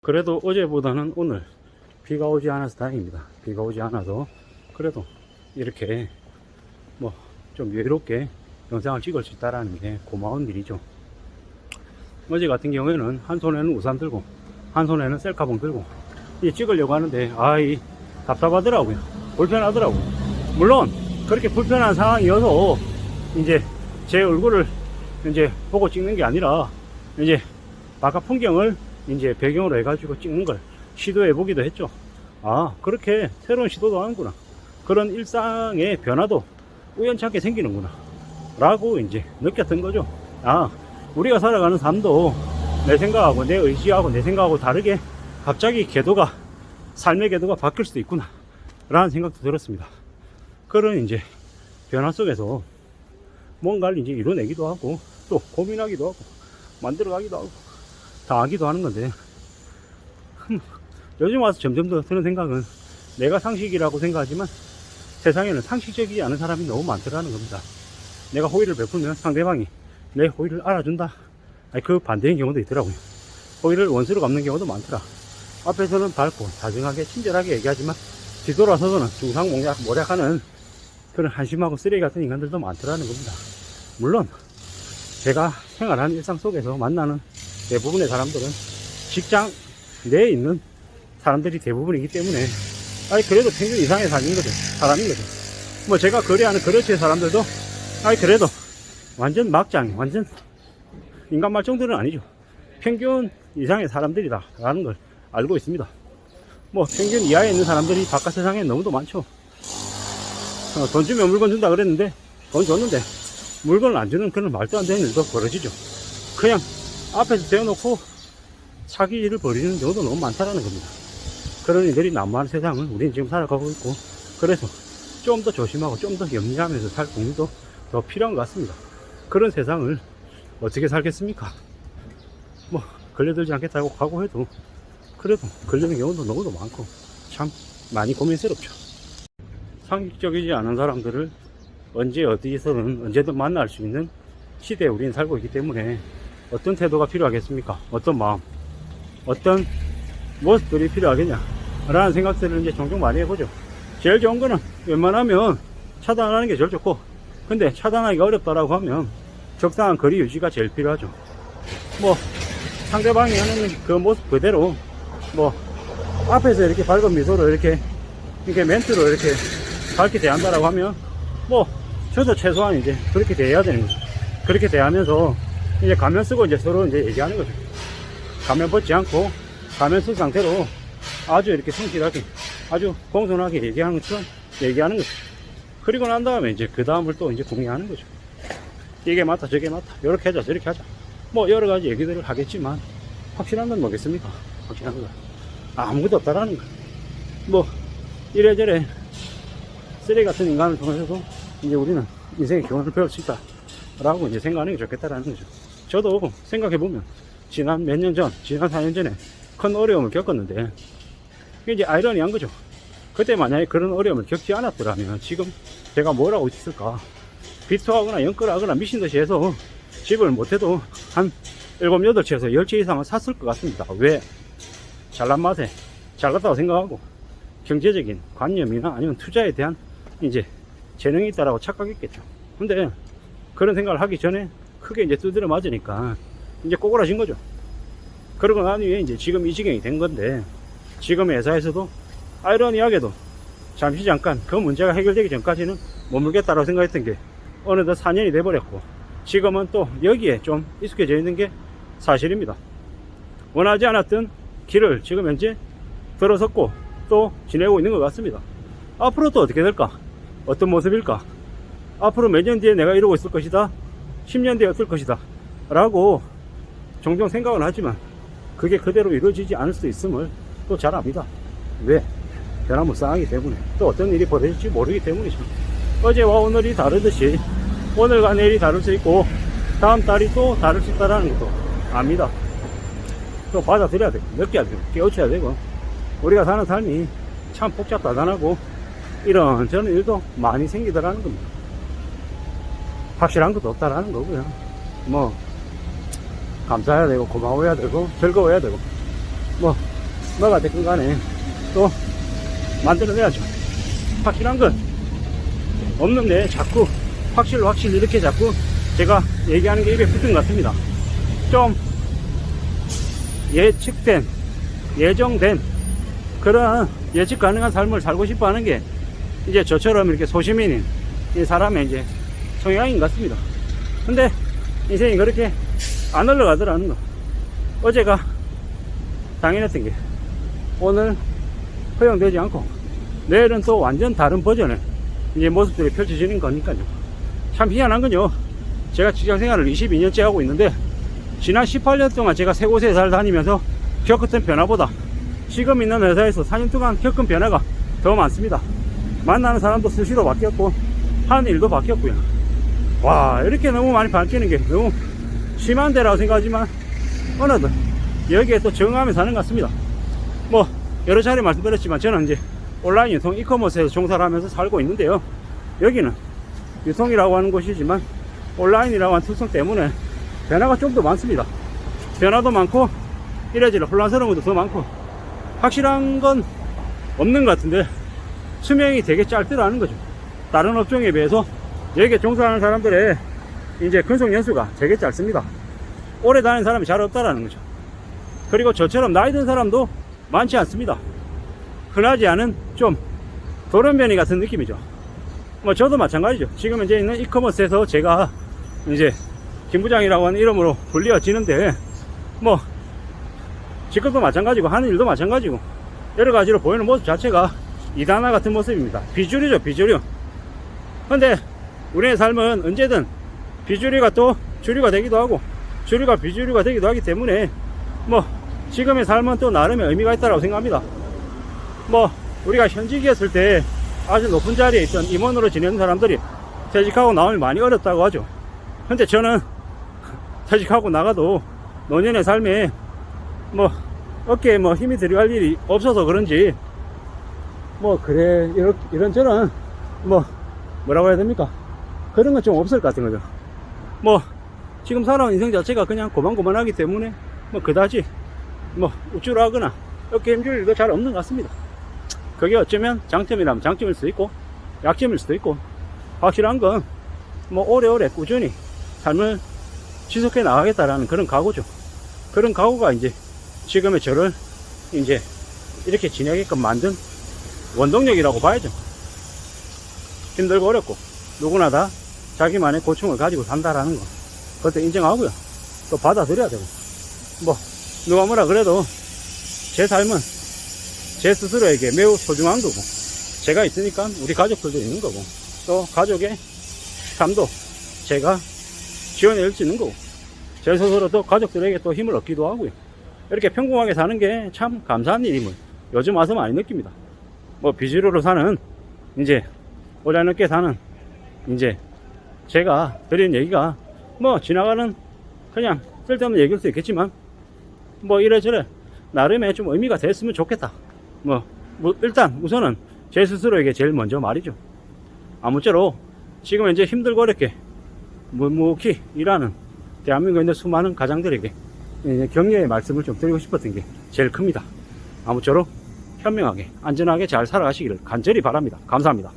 그래도 어제보다는 오늘 비가 오지 않아서 다행입니다. 비가 오지 않아서 그래도 이렇게 뭐 좀 여유롭게 영상을 찍을 수 있다는 게 고마운 일이죠. 어제 같은 경우에는 한 손에는 우산 들고 한 손에는 셀카봉 들고 찍으려고 하는데 아이 답답하더라고요. 불편하더라고요. 물론 그렇게 불편한 상황이어서 이제 제 얼굴을 이제 보고 찍는 게 아니라 이제 바깥 풍경을 이제 배경으로 해가지고 찍는 걸 시도해 보기도 했죠. 아, 그렇게 새로운 시도도 하는구나. 그런 일상의 변화도 우연찮게 생기는구나. 라고 이제 느꼈던 거죠. 아, 우리가 살아가는 삶도 내 생각하고 내 의지하고 내 생각하고 다르게 갑자기 궤도가, 삶의 궤도가 바뀔 수도 있구나. 라는 생각도 들었습니다. 그런 이제 변화 속에서 뭔가를 이제 이뤄내기도 하고 또 고민하기도 하고 만들어가기도 하고 다 하기도 하는 건데 요즘 와서 점점 더 드는 생각은 내가 상식이라고 생각하지만 세상에는 상식적이지 않은 사람이 너무 많더라는 겁니다. 내가 호의를 베풀면 상대방이 내 호의를 알아준다. 아니, 그 반대인 경우도 있더라고요. 호의를 원수로 갚는 경우도 많더라. 앞에서는 밝고 다정하게 친절하게 얘기하지만 뒤돌아서서는 중상모략하는 그런 한심하고 쓰레기 같은 인간들도 많더라는 겁니다. 물론 제가 생활하는 일상 속에서 만나는 대부분의 사람들은 직장 내에 있는 사람들이 대부분이기 때문에 아니 그래도 평균 이상의 사람인 거죠. 뭐 제가 거래하는 거래처의 사람들도 아니 그래도 완전 막장, 완전 인간 말정들은 아니죠. 평균 이상의 사람들이다 라는 걸 알고 있습니다. 뭐 평균 이하에 있는 사람들이 바깥 세상에 너무도 많죠. 돈 주면 물건 준다 그랬는데 돈 줬는데 물건을 안 주는 그런 말도 안 되는 일도 벌어지죠. 그냥 앞에서 대어놓고 사기를 벌이는 경우도 너무 많다라는 겁니다. 그런 일들이 난무하는 세상을 우리는 지금 살아가고 있고 그래서 좀 더 조심하고 좀 더 염려하면서 살 공부도 더 필요한 것 같습니다. 그런 세상을 어떻게 살겠습니까? 뭐 걸려들지 않겠다고 각오해도 그래도 걸리는 경우도 너무도 많고 참 많이 고민스럽죠. 상식적이지 않은 사람들을 언제 어디서든 언제든 만날 수 있는 시대에 우리는 살고 있기 때문에 어떤 태도가 필요하겠습니까? 어떤 마음, 어떤 모습들이 필요하겠냐 라는 생각들을 이제 종종 많이 해보죠. 제일 좋은 거는 웬만하면 차단하는 게 제일 좋고 근데 차단하기가 어렵다라고 하면 적당한 거리 유지가 제일 필요하죠. 뭐 상대방이 하는 그 모습 그대로 뭐 앞에서 이렇게 밝은 미소로 이렇게 멘트로 이렇게 밝게 대한다라고 하면 뭐 저도 최소한 이제 그렇게 대해야 되는 거죠. 그렇게 대하면서 이제 가면 쓰고 이제 서로 이제 얘기하는 거죠. 가면 벗지 않고 가면 쓴 상태로 아주 이렇게 성실하게 아주 공손하게 얘기하는 것처럼 얘기하는 거죠. 그리고 난 다음에 이제 그 다음을 또 이제 공유하는 거죠. 이게 맞다 저게 맞다 이렇게 하자 저렇게 하자 뭐 여러 가지 얘기들을 하겠지만 확실한 건 뭐겠습니까? 확실한 건 아무것도 없다라는 거. 뭐 이래저래 쓰레기 같은 인간을 통해서도 이제 우리는 인생의 교훈을 배울 수 있다 라고 이제 생각하는 게 좋겠다라는 거죠. 저도 생각해보면 지난 몇 년 전, 지난 4년 전에 큰 어려움을 겪었는데 이게 이제 아이러니한 거죠. 그때 만약에 그런 어려움을 겪지 않았더라면 지금 제가 뭘 하고 있을까? 비투하거나 연끌하거나 미친듯이 해서 집을 못해도 한 7, 8채에서 10채 이상은 샀을 것 같습니다. 왜? 잘난 맛에 잘났다고 생각하고 경제적인 관념이나 아니면 투자에 대한 이제 재능이 있다라고 착각했겠죠. 근데 그런 생각을 하기 전에 크게 이제 두드려 맞으니까 이제 꼬꾸라진 거죠. 그러고 난 후에 이제 지금 이 지경이 된 건데 지금의 회사에서도 아이러니하게도 잠시 잠깐 그 문제가 해결되기 전까지는 머물겠다라고 생각했던 게 어느덧 4년이 돼버렸고 지금은 또 여기에 좀 익숙해져 있는 게 사실입니다. 원하지 않았던 길을 지금 현재 들어섰고 또 지내고 있는 것 같습니다. 앞으로 또 어떻게 될까? 어떤 모습일까? 앞으로 몇 년 뒤에 내가 이러고 있을 것이다 10년 뒤에 어떨 것이다 라고 종종 생각은 하지만 그게 그대로 이루어지지 않을 수 있음을 또 잘 압니다. 왜? 변화무쌍하기 때문에 또 어떤 일이 벌어질지 모르기 때문이죠. 어제와 오늘이 다르듯이 오늘과 내일이 다를 수 있고 다음 달이 또 다를 수 있다는 것도 압니다. 또 받아들여야 되고 느껴야 되고 깨우쳐야 되고 우리가 사는 삶이 참 복잡다단하고 이런저런 일도 많이 생기더라는 겁니다. 확실한 것도 없다라는 거고요. 뭐 감사해야 되고 고마워야 되고 즐거워야 되고 뭐 뭐가 됐건 간에 또 만들어내야죠. 확실한 건 없는데 자꾸 확실 이렇게 자꾸 제가 얘기하는 게 입에 붙은 것 같습니다. 좀 예측된, 예정된 그런 예측 가능한 삶을 살고 싶어 하는 게 이제 저처럼 이렇게 소시민인 이 사람의 이제 성향인 것 같습니다. 근데 인생이 그렇게 안 흘러가더라는 거. 어제가 당연했던 게 오늘 허용되지 않고 내일은 또 완전 다른 버전의 이제 모습들이 펼쳐지는 거니까요. 참 희한한 건요, 제가 직장 생활을 22년째 하고 있는데 지난 18년 동안 제가 세 곳에 잘 다니면서 겪었던 변화보다 지금 있는 회사에서 4년 동안 겪은 변화가 더 많습니다. 만나는 사람도 수시로 바뀌었고 하는 일도 바뀌었고요. 와, 이렇게 너무 많이 바뀌는 게 너무 심한 데라고 생각하지만 어느덧 여기에 또 적응하며 사는 것 같습니다. 뭐 여러 차례 말씀드렸지만 저는 이제 온라인 유통 이커머스에서 종사를 하면서 살고 있는데요, 여기는 유통이라고 하는 곳이지만 온라인이라고 하는 특성 때문에 변화가 좀 더 많습니다. 변화도 많고 이래저래 혼란스러운 것도 더 많고 확실한 건 없는 것 같은데 수명이 되게 짧더라는 거죠. 다른 업종에 비해서 여기에 종사하는 사람들의 이제 근속 연수가 되게 짧습니다. 오래 다니는 사람이 잘 없다라는 거죠. 그리고 저처럼 나이 든 사람도 많지 않습니다. 흔하지 않은 좀 돌연변이 같은 느낌이죠. 뭐 저도 마찬가지죠. 지금 이제 있는 이커머스에서 제가 이제 김 부장이라고 하는 이름으로 불리어지는데 뭐 직급도 마찬가지고 하는 일도 마찬가지고 여러 가지로 보이는 모습 자체가 이단화 같은 모습입니다. 비주류죠, 비주류. 근데 우리의 삶은 언제든 비주류가 또 주류가 되기도 하고 주류가 비주류가 되기도 하기 때문에 뭐 지금의 삶은 또 나름의 의미가 있다고 생각합니다. 뭐 우리가 현직이었을 때 아주 높은 자리에 있던 임원으로 지내는 사람들이 퇴직하고 나오면 많이 어렵다고 하죠. 근데 저는 퇴직하고 나가도 노년의 삶에 뭐 어깨에 뭐 힘이 들어갈 일이 없어서 그런지 뭐 그래 이런저런 뭐 뭐라고 해야 됩니까, 그런 건 좀 없을 것 같은 거죠. 뭐 지금 살아온 인생 자체가 그냥 고만고만하기 때문에 뭐 그다지 뭐 우쭐 하거나 어깨 힘줄 일도 잘 없는 것 같습니다. 그게 어쩌면 장점이라면 장점일 수도 있고 약점일 수도 있고, 확실한 건 뭐 오래오래 꾸준히 삶을 지속해 나가겠다라는 그런 각오죠. 그런 각오가 이제 지금의 저를 이제 이렇게 지내게끔 만든 원동력이라고 봐야죠. 힘들고 어렵고 누구나 다 자기만의 고충을 가지고 산다라는 거, 그것도 인정하고요. 또 받아들여야 되고, 뭐 누가 뭐라 그래도 제 삶은 제 스스로에게 매우 소중한 거고, 제가 있으니까 우리 가족들도 있는 거고, 또 가족의 삶도 제가 지원해 줄 수 있는 거고, 제 스스로도 가족들에게 또 힘을 얻기도 하고요. 이렇게 평범하게 사는 게 참 감사한 일임을 요즘 와서 많이 느낍니다. 뭐 비주류로 사는 이제 오래 늦게 사는 이제 제가 드린 얘기가 뭐 지나가는 그냥 쓸데없는 얘기일 수 있겠지만 뭐 이래저래 나름의 좀 의미가 됐으면 좋겠다. 뭐 일단 우선은 제 스스로에게 제일 먼저 말이죠. 아무쪼록 지금 이제 힘들고 어렵게 묵묵히 일하는 대한민국에 있는 수많은 가장들에게 격려의 말씀을 좀 드리고 싶었던 게 제일 큽니다. 아무쪼록 현명하게 안전하게 잘 살아가시기를 간절히 바랍니다. 감사합니다.